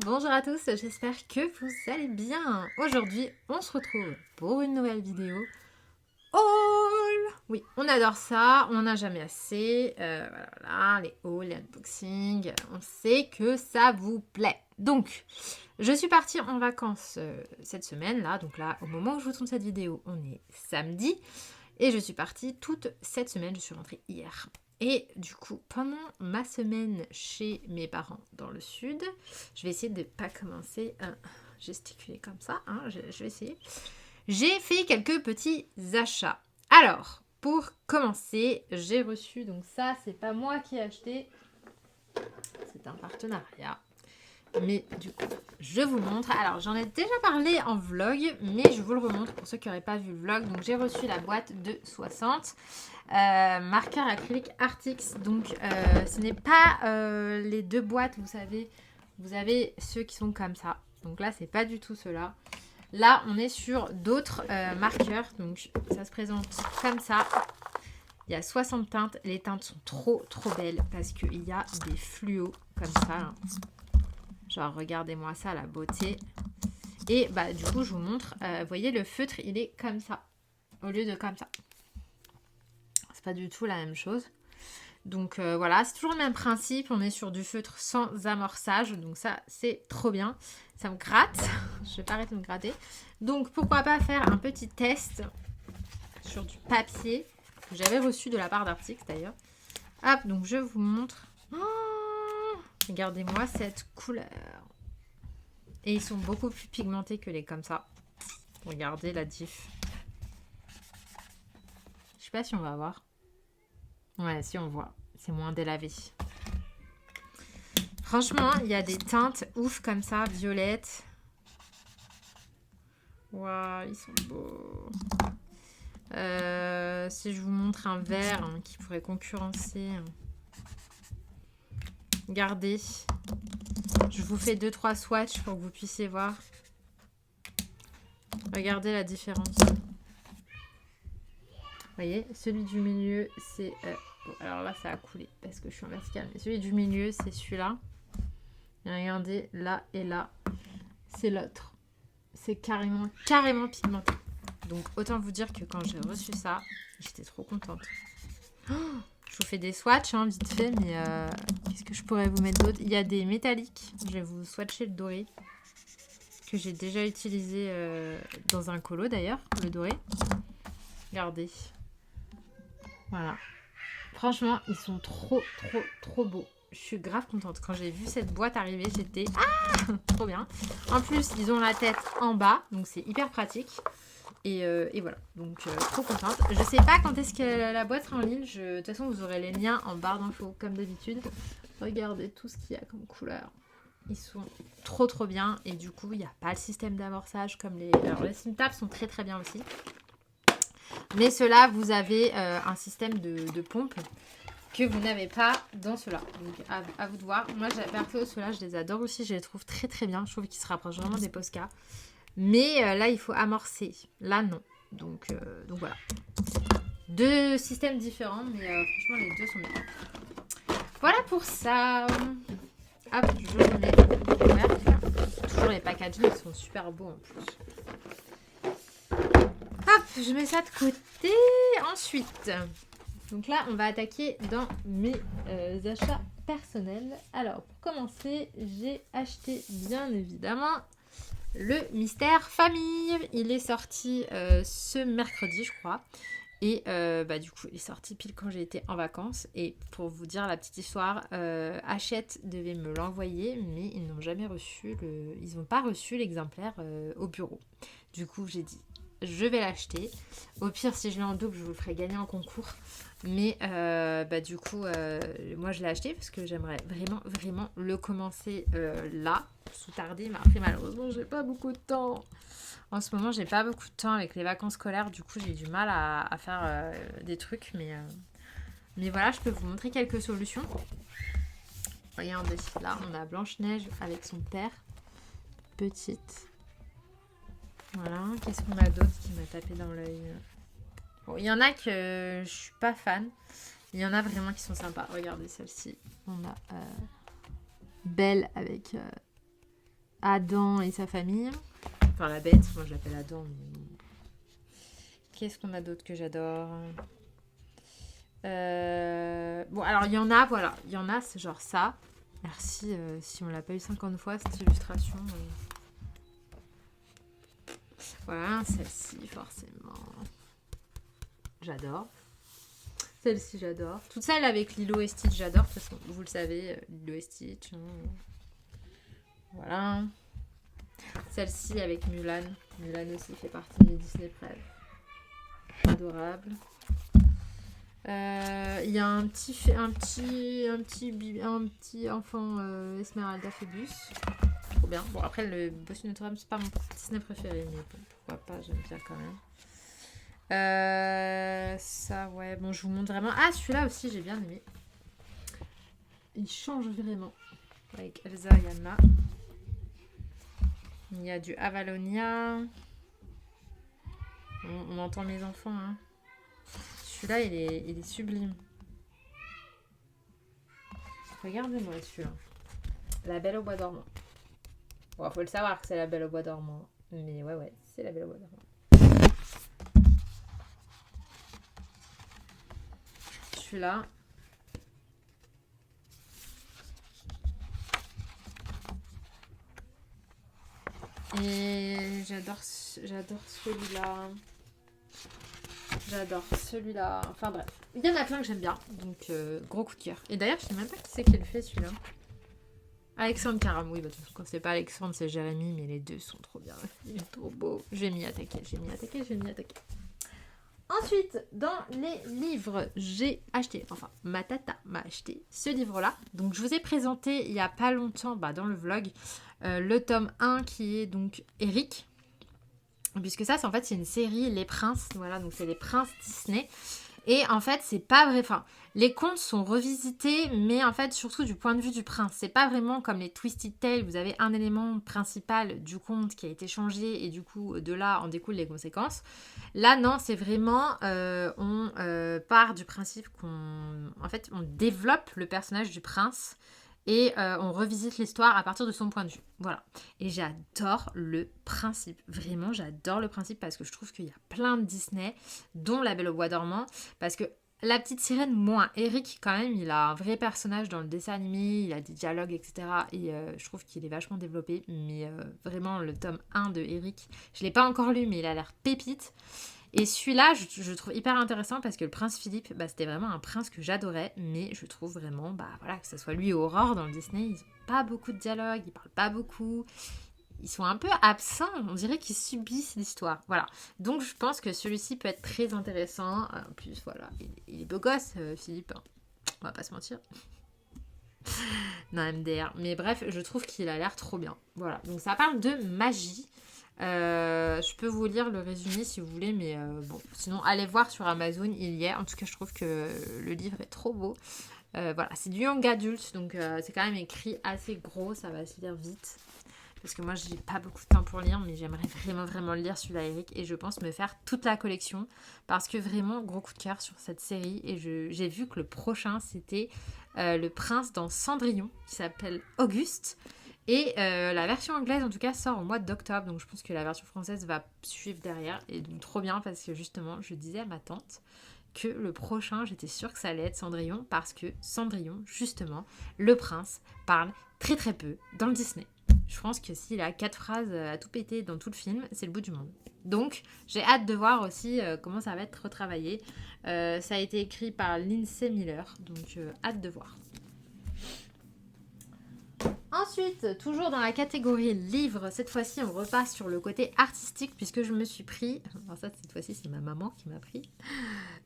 bonjour à tous, j'espère que vous allez bien. Aujourd'hui, on se retrouve pour une nouvelle vidéo. Haul! Oui, on adore ça, on n'en a jamais assez. Voilà, les hauls, les unboxings, on sait que ça vous plaît. Donc, je suis partie en vacances cette semaine-là. Donc là, au moment où je vous tourne cette vidéo, on est samedi. Et je suis partie toute cette semaine, je suis rentrée hier. Et du coup, pendant ma semaine chez mes parents dans le sud, je vais essayer de ne pas commencer à gesticuler comme ça, hein, je vais essayer. J'ai fait quelques petits achats. Alors, pour commencer, j'ai reçu, donc ça, c'est pas moi qui ai acheté, c'est un partenariat. Mais du coup, je vous montre. Alors, j'en ai déjà parlé en vlog, mais je vous le remontre pour ceux qui n'auraient pas vu le vlog. Donc, j'ai reçu la boîte de 60 marqueurs acrylique Artix. Donc, ce n'est pas les deux boîtes, vous savez. Vous avez ceux qui sont comme ça. Donc là, c'est pas du tout ceux-là. Là, on est sur d'autres marqueurs. Donc, ça se présente comme ça. Il y a 60 teintes. Les teintes sont trop belles parce qu'il y a des fluos comme ça, là. Genre, regardez-moi ça, la beauté. Et bah, du coup, je vous montre. Vous voyez, le feutre, il est comme ça. Au lieu de comme ça. C'est pas du tout la même chose. Donc, voilà, c'est toujours le même principe. On est sur du feutre sans amorçage. Donc, ça, c'est trop bien. Ça me gratte. Je vais pas arrêter de me gratter. Donc, pourquoi pas faire un petit test sur du papier que j'avais reçu de la part d'Artix, d'ailleurs. Hop, donc, je vous montre. Oh, regardez-moi cette couleur. Et ils sont beaucoup plus pigmentés que les comme ça. Regardez la diff. Je sais pas si on va voir. Ouais, si on voit. C'est moins délavé. Franchement, il y a des teintes ouf comme ça, violettes. Waouh, ils sont beaux. Si je vous montre un vert qui pourrait concurrencer. Regardez. Je vous fais 2-3 swatchs pour que vous puissiez voir. Regardez la différence. Vous voyez, celui du milieu, c'est... alors là, ça a coulé parce que je suis en vertical. Mais celui du milieu, c'est celui-là. Et regardez, là et là, c'est l'autre. C'est carrément pigmenté. Donc, autant vous dire que quand j'ai reçu ça, j'étais trop contente. Oh, je vous fais des swatchs, hein, vite fait, mais qu'est-ce que je pourrais vous mettre d'autre? Il y a des métalliques. Je vais vous swatcher le doré, que j'ai déjà utilisé dans un colo d'ailleurs, le doré. Regardez. Voilà. Franchement, ils sont trop beaux. Je suis grave contente. Quand j'ai vu cette boîte arriver, j'étais trop bien. En plus, ils ont la tête en bas, donc c'est hyper pratique. Et voilà, donc trop contente. Je sais pas quand est-ce que la boîte sera en ligne. De toute façon, vous aurez les liens en barre d'infos comme d'habitude. Regardez tout ce qu'il y a comme couleur. Ils sont trop bien. Et du coup, il n'y a pas le système d'amorçage comme les... Alors, les Simtap sont très bien aussi. Mais ceux-là, vous avez un système de pompe que vous n'avez pas dans ceux-là. Donc, à vous de voir. Moi, perso, ceux-là, je les adore aussi. Je les trouve très bien. Je trouve qu'ils se rapprochent vraiment des Posca. Mais là, il faut amorcer. Là, non. Donc voilà. Deux systèmes différents, mais franchement, les deux sont bien. Voilà pour ça. Hop, je vous mets toujours les packaging, ils sont super beaux en plus. Hop, je mets ça de côté. Ensuite, donc là, on va attaquer dans mes achats personnels. Alors, pour commencer, j'ai acheté, bien évidemment, le Mystère Famille. Il est sorti ce mercredi, je crois. Et du coup, il est sorti pile quand j'ai été en vacances. Et pour vous dire la petite histoire, Hachette devait me l'envoyer, mais ils n'ont jamais reçu ils n'ont pas reçu l'exemplaire au bureau. Du coup, j'ai dit, je vais l'acheter. Au pire, si je l'ai en double, je vous le ferai gagner en concours. Mais du coup, moi, je l'ai acheté parce que j'aimerais vraiment le commencer là, sous tarder. Mais après, malheureusement, j'ai pas beaucoup de temps. En ce moment, j'ai pas beaucoup de temps avec les vacances scolaires. Du coup, j'ai du mal à faire des trucs. Mais voilà, je peux vous montrer quelques solutions. Regardez, là, on a Blanche-Neige avec son père. Petite. Voilà, qu'est-ce qu'on a d'autre qui m'a tapé dans l'œil? Bon, il y en a que je suis pas fan. Il y en a vraiment qui sont sympas. Regardez celle-ci. On a Belle avec Adam et sa famille. Enfin, la bête, moi je l'appelle Adam. Mais... Qu'est-ce qu'on a d'autre que j'adore? Bon, alors il y en a, voilà. Il y en a, c'est genre ça. Merci, si on l'a pas eu 50 fois, cette illustration. Voilà, celle-ci, forcément. J'adore. Celle-ci, j'adore. Toutes celles avec Lilo et Stitch, j'adore. De toute façon, vous le savez, Lilo et Stitch. Voilà. Celle-ci avec Mulan. Mulan aussi fait partie de mes Disney Prep. Adorable. Il y a un petit enfant Esmeralda Phébus. Trop bien. Bon, après, le Bossu Notre-Dame, c'est pas mon Disney préféré, mais bon, pourquoi pas, j'aime bien quand même. Ça, ouais. Bon, je vous montre vraiment. Ah, celui-là aussi, j'ai bien aimé. Il change vraiment. Avec Elsa et Anna. Il y a du Avalonia. On entend mes enfants, hein. Celui-là, il est sublime. Regardez-moi celui-là. La Belle au Bois dormant. Bon, faut le savoir que c'est la Belle au Bois dormant. Mais ouais, c'est la Belle au Bois dormant. Celui-là. Et j'adore celui-là. J'adore celui-là. Enfin bref. Il y en a plein que j'aime bien. Donc gros coup de cœur. Et d'ailleurs, je sais même pas qui c'est qui le fait celui-là. Alexandre Caram, oui, bah, quand c'est pas Alexandre, c'est Jérémy, mais les deux sont trop bien. Il est trop beau. J'ai m'y attaqué. Ensuite, dans les livres, j'ai acheté, enfin, ma tata m'a acheté ce livre-là. Donc, je vous ai présenté il y a pas longtemps, dans le vlog, le tome 1 qui est donc Eric. Puisque ça, c'est une série, Les Princes. Voilà, donc c'est les Princes Disney. Et en fait, c'est pas vrai. Enfin, les contes sont revisités, mais en fait, surtout du point de vue du prince. C'est pas vraiment comme les Twisted Tales. Vous avez un élément principal du conte qui a été changé et du coup, de là, en découlent les conséquences. Là, non, c'est vraiment... on part du principe on développe le personnage du prince et on revisite l'histoire à partir de son point de vue. Voilà. Et j'adore le principe. Vraiment, j'adore le principe parce que je trouve qu'il y a plein de Disney, dont La Belle au Bois dormant. Parce que La Petite Sirène, moins. Eric, quand même, il a un vrai personnage dans le dessin animé, il a des dialogues, etc. Et je trouve qu'il est vachement développé. Mais vraiment, le tome 1 de Eric, je ne l'ai pas encore lu, mais il a l'air pépite. Et celui-là, je trouve hyper intéressant parce que le prince Philippe, c'était vraiment un prince que j'adorais, mais je trouve vraiment, que ce soit lui ou Aurore dans le Disney, ils n'ont pas beaucoup de dialogue, ils parlent pas beaucoup, ils sont un peu absents, on dirait qu'ils subissent l'histoire, voilà. Donc je pense que celui-ci peut être très intéressant, en plus, voilà, il est beau gosse, Philippe, hein. On va pas se mentir. Non, MDR, mais bref, je trouve qu'il a l'air trop bien, voilà. Donc ça parle de magie. Je peux vous lire le résumé si vous voulez, mais bon, sinon allez voir sur Amazon, il y est. En tout cas, je trouve que le livre est trop beau. Voilà, c'est du young adulte, donc c'est quand même écrit assez gros, ça va se lire vite. Parce que moi, j'ai pas beaucoup de temps pour lire, mais j'aimerais vraiment le lire celui-là, Eric. Et je pense me faire toute la collection. Parce que vraiment, gros coup de cœur sur cette série. Et j'ai vu que le prochain, c'était le prince dans Cendrillon, qui s'appelle Auguste. Et la version anglaise, en tout cas, sort au mois d'octobre. Donc, je pense que la version française va suivre derrière. Et donc, trop bien, parce que justement, je disais à ma tante que le prochain, j'étais sûre que ça allait être Cendrillon. Parce que Cendrillon, justement, le prince parle très très peu dans le Disney. Je pense que s'il a 4 phrases à tout péter dans tout le film, c'est le bout du monde. Donc, j'ai hâte de voir aussi comment ça va être retravaillé. Ça a été écrit par Lindsay Miller. Donc, hâte de voir. Ensuite, toujours dans la catégorie livres, cette fois-ci on repasse sur le côté artistique puisque je me suis pris, alors ça cette fois-ci c'est ma maman qui m'a pris,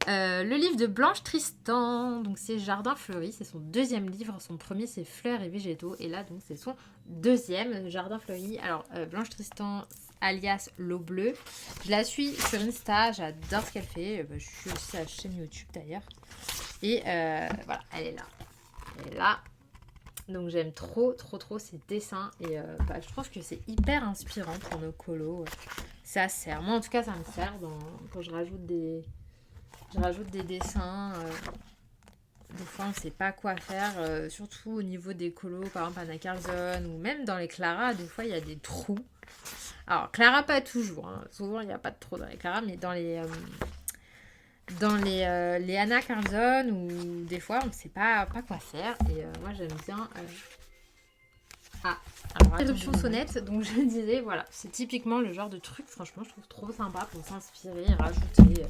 le livre de Blanche Tristan, donc c'est Jardin fleuri, c'est son deuxième livre, son premier c'est Fleurs et végétaux et là donc c'est son deuxième, Jardin fleuri. Alors Blanche Tristan alias L'eau bleue, je la suis sur Insta, j'adore ce qu'elle fait, je suis aussi à la chaîne YouTube d'ailleurs et voilà, elle est là. Donc j'aime trop ses dessins et je trouve que c'est hyper inspirant pour nos colos. Ça sert. Moi en tout cas ça me sert quand je rajoute des dessins. Des fois, on ne sait pas quoi faire, surtout au niveau des colos, par exemple Anna Carlson, ou même dans les Clara, des fois, il y a des trous. Alors, Clara, pas toujours. Hein. Souvent, il n'y a pas de trous dans les Clara, mais dans les Anna Carlson, ou des fois, on ne sait pas quoi faire. Et moi, j'aime bien... Ah, alors interruption sonnette, donc je disais, voilà, c'est typiquement le genre de truc, franchement, je trouve trop sympa pour s'inspirer, rajouter.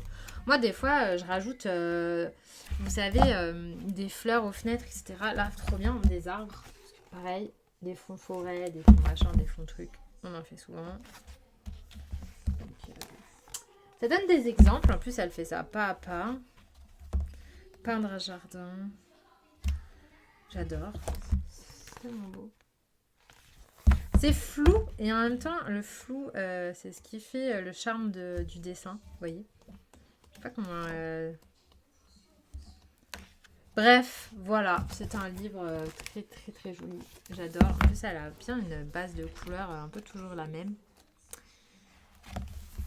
Moi, des fois, je rajoute, vous savez, des fleurs aux fenêtres, etc. Là, trop bien, des arbres, pareil, des fonds forêt, des fonds machin, des fonds trucs, on en fait souvent. Donc, ça donne des exemples, en plus, elle fait ça pas à pas. Peindre un jardin, j'adore, c'est tellement beau. C'est flou et en même temps, le flou, c'est ce qui fait le charme du dessin. Vous voyez? Je sais pas comment... Bref, voilà. C'est un livre très très très joli. J'adore. En plus, elle a bien une base de couleurs un peu toujours la même.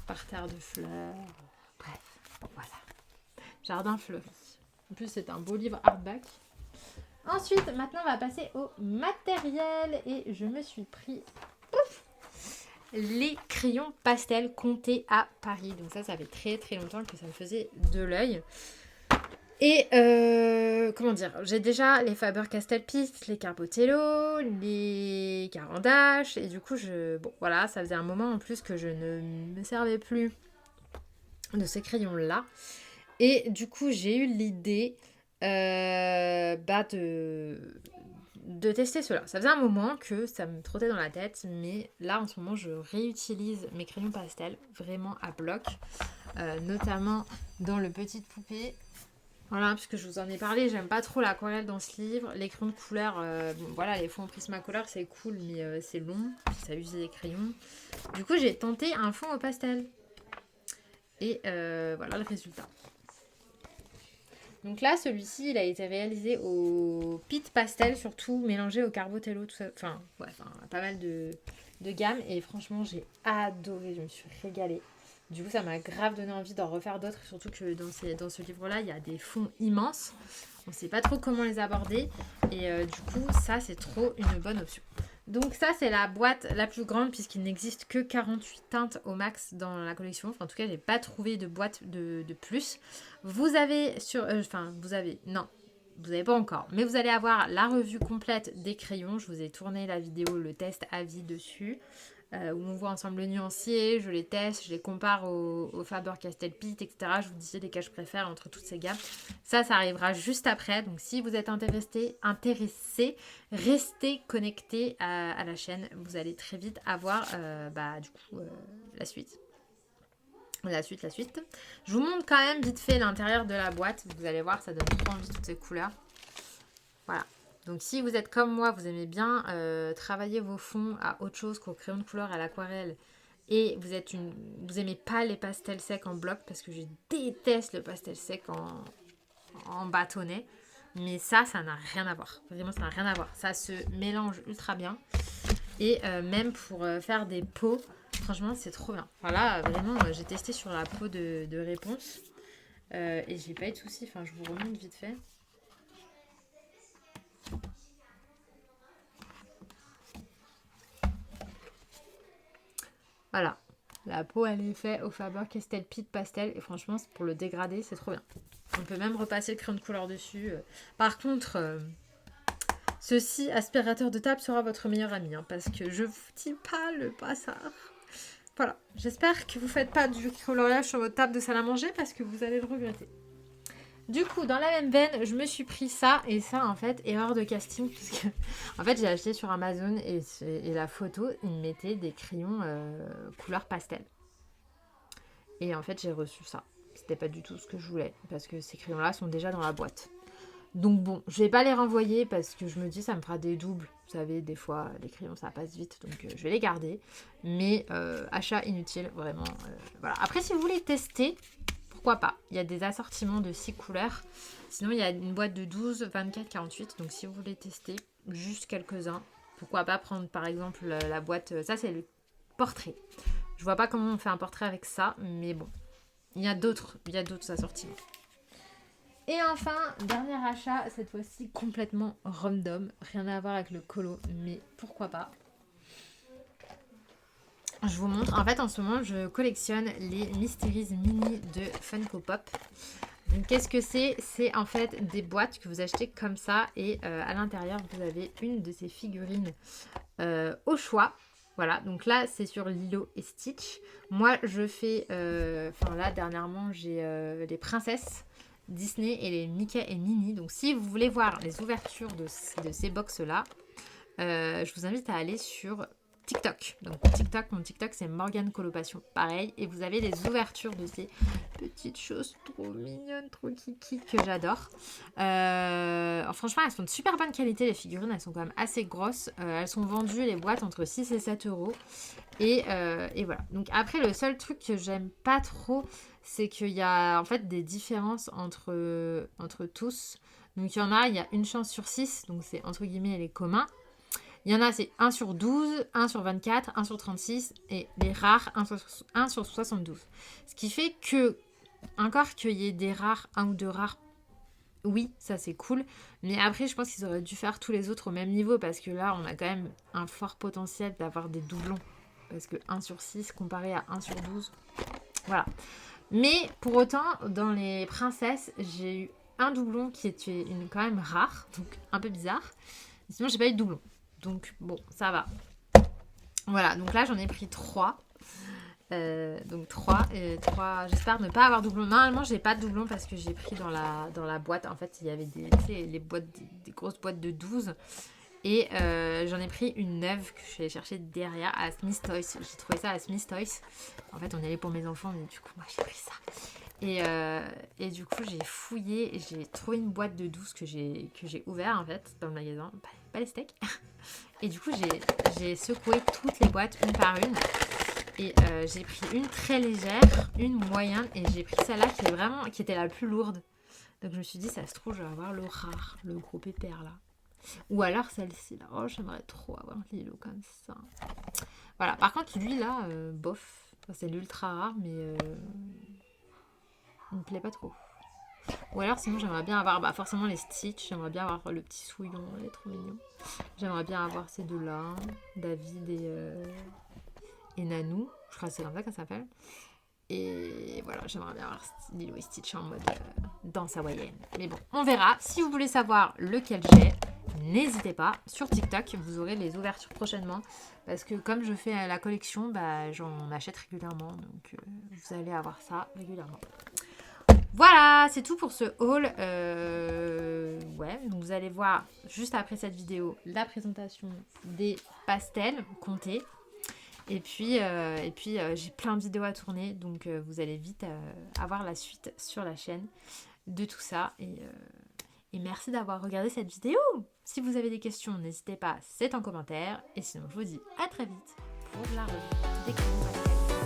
Parterre de fleurs. Bref, voilà. Jardin fleuri. En plus, c'est un beau livre hardback. Ensuite, maintenant, on va passer au matériel. Et je me suis pris les crayons pastels Comté à Paris. Donc ça fait très très longtemps que ça me faisait de l'œil. Et comment dire, j'ai déjà les Faber-Castell Piste, les Carbotello, les Carandache. Et du coup, bon voilà, ça faisait un moment en plus que je ne me servais plus de ces crayons-là. Et du coup, j'ai eu l'idée de tester cela. Ça faisait un moment que ça me trottait dans la tête, mais là en ce moment je réutilise mes crayons pastels vraiment à bloc, notamment dans le Petite Poupée. Voilà, puisque je vous en ai parlé, j'aime pas trop l'aquarelle dans ce livre. Les crayons de couleur, bon, voilà, les fonds Prismacolor c'est cool, mais c'est long, puis ça use des crayons. Du coup j'ai tenté un fond au pastel. Et voilà le résultat. Donc là, celui-ci, il a été réalisé au Pit Pastel, surtout mélangé au Carbotello, tout ça. Enfin, ouais, pas mal de gamme. Et franchement, j'ai adoré, je me suis régalée. Du coup, ça m'a grave donné envie d'en refaire d'autres, surtout que dans ce livre-là, il y a des fonds immenses. On ne sait pas trop comment les aborder. Et du coup, ça, c'est trop une bonne option. Donc ça, c'est la boîte la plus grande puisqu'il n'existe que 48 teintes au max dans la collection. Enfin, en tout cas, j'ai pas trouvé de boîte de plus. Vous avez non, vous n'avez pas encore. Mais vous allez avoir la revue complète des crayons. Je vous ai tourné la vidéo, le test à vie dessus. Où on voit ensemble le nuancier, je les teste, je les compare au Faber-Castell Pit, etc. Je vous disais lesquels je préfère entre toutes ces gammes. Ça arrivera juste après. Donc si vous êtes intéressé, restez connecté à la chaîne. Vous allez très vite avoir la suite. La suite. Je vous montre quand même vite fait l'intérieur de la boîte. Vous allez voir, ça donne trop envie toutes ces couleurs. Voilà. Donc si vous êtes comme moi, vous aimez bien travailler vos fonds à autre chose qu'au crayon de couleur à l'aquarelle et vous aimez pas les pastels secs en bloc parce que je déteste le pastel sec en bâtonnet, mais ça n'a rien à voir. Vraiment, ça n'a rien à voir. Ça se mélange ultra bien et même pour faire des pots, franchement, c'est trop bien. Voilà, vraiment, j'ai testé sur la peau de Réponse et j'ai pas eu de soucis. Enfin, je vous remonte vite fait. Voilà, la peau elle est faite au Faber-Castell Pit Pastel et franchement pour le dégrader c'est trop bien. On peut même repasser le crayon de couleur dessus. Par contre, ceci aspirateur de table sera votre meilleur ami parce que je vous dis pas le passard. Voilà, j'espère que vous faites pas du coloriage sur votre table de salle à manger parce que vous allez le regretter. Du coup, dans la même veine, je me suis pris ça. Et ça, en fait, erreur de casting. Puisque, en fait, j'ai acheté sur Amazon et la photo, il me mettait des crayons couleur pastel. Et en fait, j'ai reçu ça. C'était pas du tout ce que je voulais. Parce que ces crayons-là sont déjà dans la boîte. Donc bon, je vais pas les renvoyer parce que je me dis ça me fera des doubles. Vous savez, des fois, les crayons, ça passe vite. Donc je vais les garder. Mais achat inutile, vraiment. Voilà. Après, si vous voulez tester... Pourquoi pas? Il y a des assortiments de 6 couleurs. Sinon, il y a une boîte de 12, 24, 48. Donc, si vous voulez tester juste quelques-uns, pourquoi pas prendre par exemple la boîte... Ça, c'est le portrait. Je vois pas comment on fait un portrait avec ça, mais bon. Il y a d'autres assortiments. Et enfin, dernier achat, cette fois-ci complètement random, rien à voir avec le colo, mais pourquoi pas. Je vous montre, en fait en ce moment je collectionne les Mysteries Mini de Funko Pop. Donc qu'est-ce que c'est? C'est en fait des boîtes que vous achetez comme ça et à l'intérieur vous avez une de ces figurines au choix. Voilà, donc là c'est sur Lilo et Stitch. Moi je fais, enfin là dernièrement j'ai les princesses Disney et les Mickey et Minnie. Donc si vous voulez voir les ouvertures de ces box là, je vous invite à aller sur TikTok. Donc TikTok, mon TikTok c'est Morgane Colocation, pareil. Et vous avez les ouvertures de ces petites choses trop mignonnes, trop kiki que j'adore. Franchement, elles sont de super bonne qualité les figurines, elles sont quand même assez grosses. Elles sont vendues les boîtes entre 6 et 7 euros. Et voilà. Donc après, le seul truc que j'aime pas trop, c'est qu'il y a en fait des différences entre tous. Donc il y en a, il y a une chance sur 6, donc c'est entre guillemets les communs. Il y en a, c'est 1 sur 12, 1 sur 24, 1 sur 36 et les rares, 1 sur 72. Ce qui fait que, encore qu'il y ait des rares, 1 ou 2 rares, oui, ça c'est cool. Mais après, je pense qu'ils auraient dû faire tous les autres au même niveau parce que là, on a quand même un fort potentiel d'avoir des doublons. Parce que 1 sur 6 comparé à 1 sur 12, voilà. Mais pour autant, dans les princesses, j'ai eu un doublon qui était quand même rare, donc un peu bizarre. Sinon, j'ai pas eu de doublon. Donc bon, ça va. Voilà, donc là j'en ai pris 3. Donc 3. J'espère ne pas avoir doublon. Normalement, j'ai pas de doublon parce que j'ai pris dans la boîte. En fait, il y avait les boîtes, des grosses boîtes de 12. Et j'en ai pris une neuve que je suis allée chercher derrière à Smith Toys. J'ai trouvé ça à Smith Toys. En fait, on y allait pour mes enfants, mais du coup, moi j'ai pris ça. Et du coup, j'ai fouillé et j'ai trouvé une boîte de 12 que j'ai ouvert en fait dans le magasin. Pas les steaks. Et du coup, j'ai secoué toutes les boîtes une par une. Et j'ai pris une très légère, une moyenne. Et j'ai pris celle-là qui était la plus lourde. Donc je me suis dit, ça se trouve, je vais avoir le rare, le gros pépère là. Ou alors celle-ci là. Oh, j'aimerais trop avoir Lilo comme ça. Voilà. Par contre, lui là, bof. Enfin, c'est l'ultra rare, mais il me plaît pas trop. Ou alors sinon j'aimerais bien avoir forcément les Stitch, j'aimerais bien avoir le petit Souillon, il est trop mignon. J'aimerais bien avoir ces deux-là, David et Nanou, je crois que c'est comme ça qu'elle s'appelle. Et voilà, j'aimerais bien avoir Lilo et Stitch en mode danse hawaïenne. Mais bon, on verra. Si vous voulez savoir lequel j'ai, n'hésitez pas. Sur TikTok, vous aurez les ouvertures prochainement. Parce que comme je fais la collection, j'en achète régulièrement. Donc vous allez avoir ça régulièrement. Voilà, c'est tout pour ce haul. Ouais, donc vous allez voir juste après cette vidéo la présentation des pastels comptés. Et puis j'ai plein de vidéos à tourner, donc vous allez vite avoir la suite sur la chaîne de tout ça. Et merci d'avoir regardé cette vidéo. Si vous avez des questions, n'hésitez pas, c'est en commentaire. Et sinon, je vous dis à très vite pour la revue des crayons pastels.